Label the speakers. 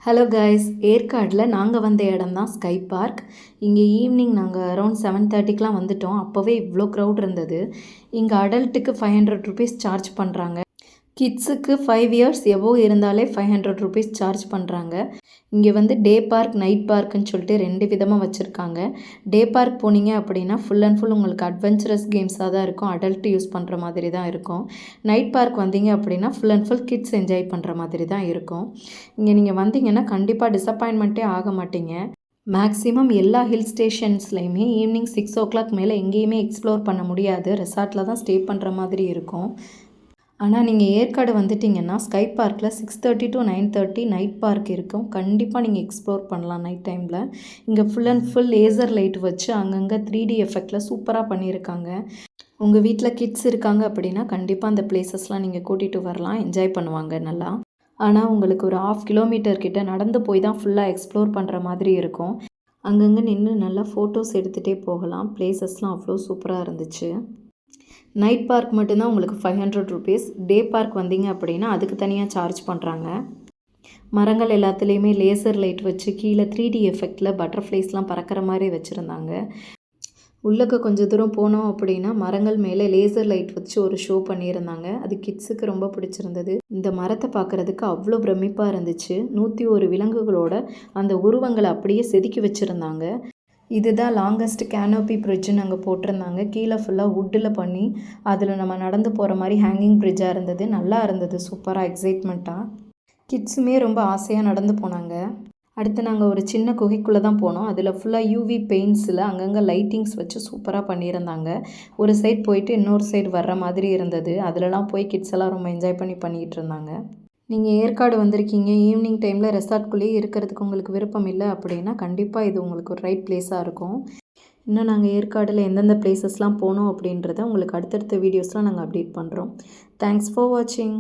Speaker 1: Hello guys, ஏற்காடில் நாங்கள் வந்த இடம் தான் ஸ்கை பார்க். இங்கே ஈவினிங் நாங்கள் அரௌண்ட் 7:30க்கெலாம் வந்துட்டோம். அப்போவே இவ்வளோ க்ரௌட் இருந்தது. இங்கே அடல்ட்டுக்கு 500 ருபீஸ் சார்ஜ் பண்ணுறாங்க. கிட்ஸுக்கு 5 இயர்ஸ் எபோவ் இருந்தாலே 500 ருபீஸ் சார்ஜ் பண்ணுறாங்க. இங்கே வந்து டே பார்க், நைட் பார்க்குன்னு சொல்லிட்டு 2 விதமாக வச்சுருக்காங்க. டே பார்க் போனீங்க அப்படின்னா ஃபுல் அண்ட் ஃபுல் உங்களுக்கு அட்வென்ச்சரஸ் கேம்ஸாக தான் இருக்கும். அடல்ட் யூஸ் பண்ணுற மாதிரி தான் இருக்கும். நைட் பார்க் வந்தீங்க அப்படின்னா full and full kids enjoy பண்ணுற மாதிரி தான் இருக்கும். இங்கே நீங்கள் வந்தீங்கன்னா கண்டிப்பாக டிசப்பாயின்மெண்ட்டே ஆக மாட்டீங்க. மேக்ஸிமம் எல்லா ஹில் ஸ்டேஷன்ஸ்லையுமே ஈவினிங் 6 o'clock மேலே எங்கேயுமே எக்ஸ்ப்ளோர் பண்ண முடியாது. ரெசார்ட்டில் தான் ஸ்டே பண்ணுற மாதிரி இருக்கும். ஆனால் நீங்கள் ஏற்காடு வந்துட்டிங்கன்னா ஸ்கை பார்க்கில் 6:30 to 9:30 நைட் பார்க் இருக்கும். கண்டிப்பாக நீங்கள் எக்ஸ்ப்ளோர் பண்ணலாம் நைட் டைமில். இங்கே full and full laser light வச்சு அங்கங்கே 3D எஃபெக்டில் சூப்பராக பண்ணியிருக்காங்க. உங்கள் வீட்டில் கிட்ஸ் இருக்காங்க அப்படின்னா கண்டிப்பாக அந்த பிளேசஸ்லாம் நீங்கள் கூட்டிகிட்டு வரலாம், என்ஜாய் பண்ணுவாங்க நல்லா. ஆனால் உங்களுக்கு ஒரு 1/2 கிலோமீட்டர் கிட்ட நடந்து போய் தான் ஃபுல்லாக எக்ஸ்ப்ளோர் பண்ணுற மாதிரி இருக்கும். அங்கங்கே நின்று நல்லா ஃபோட்டோஸ் எடுத்துகிட்டே போகலாம். பிளேசஸ்லாம் அவ்வளோ சூப்பராக இருந்துச்சு. நைட் பார்க் மட்டும்தான் உங்களுக்கு 500 ருபீஸ். டே பார்க் வந்தீங்க அப்படின்னா அதுக்கு தனியாக சார்ஜ் பண்ணுறாங்க. மரங்கள் எல்லாத்துலேயுமே லேசர் லைட் வச்சு கீழே 3D எஃபெக்டில் பட்டர்ஃப்ளைஸ்லாம் பறக்கிற மாதிரி வச்சுருந்தாங்க. உள்ளக்க கொஞ்சம் தூரம் போனோம் அப்படின்னா மரங்கள் மேலே லேசர் லைட் வச்சு ஒரு ஷோ பண்ணியிருந்தாங்க. அது கிட்ஸுக்கு ரொம்ப பிடிச்சிருந்தது. இந்த மரத்தை பார்க்குறதுக்கு அவ்வளோ பிரமிப்பாக இருந்துச்சு. 101 விலங்குகளோட அந்த உருவங்களை அப்படியே செதுக்கி வச்சுருந்தாங்க. இதுதான் லாங்கஸ்ட் கேனோபி பிரிட்ஜுன்னு அங்கே போட்டிருந்தாங்க. கீழே ஃபுல்லாக வுட்டில் பண்ணி அதில் நம்ம நடந்து போகிற மாதிரி ஹேங்கிங் பிரிட்ஜாக இருந்தது. நல்லா இருந்தது, சூப்பராக எக்ஸைட்மெண்ட்டாக. கிட்ஸுமே ரொம்ப ஆசையாக நடந்து போனாங்க. அடுத்து நாங்கள் ஒரு சின்ன குகைக்குள்ளே தான் போனோம். அதில் ஃபுல்லாக UV பெயிண்ட்ஸில் அங்கங்கே லைட்டிங்ஸ் வச்சு சூப்பராக பண்ணியிருந்தாங்க. ஒரு சைட் போயிட்டு இன்னொரு சைடு வர்ற மாதிரி இருந்தது. அதிலலாம் போய் கிட்ஸ் எல்லாம் ரொம்ப என்ஜாய் பண்ணிகிட்டு இருந்தாங்க. நீங்கள் ஏற்காடு வந்திருக்கீங்க, ஈவினிங் டைமில் ரெசார்ட்குள்ளேயே இருக்கிறதுக்கு உங்களுக்கு விருப்பம் இல்லை அப்படின்னா கண்டிப்பாக இது உங்களுக்கு ஒரு ரைட் பிளேஸாக இருக்கும். இன்னும் நாங்கள் ஏற்காடில் எந்தெந்த பிளேசஸ்லாம் போனோம் அப்படின்றத உங்களுக்கு அடுத்தடுத்த வீடியோஸ்லாம் நாங்கள் அப்டேட் பண்ணுறோம். தேங்க்ஸ் ஃபார் வாட்சிங்.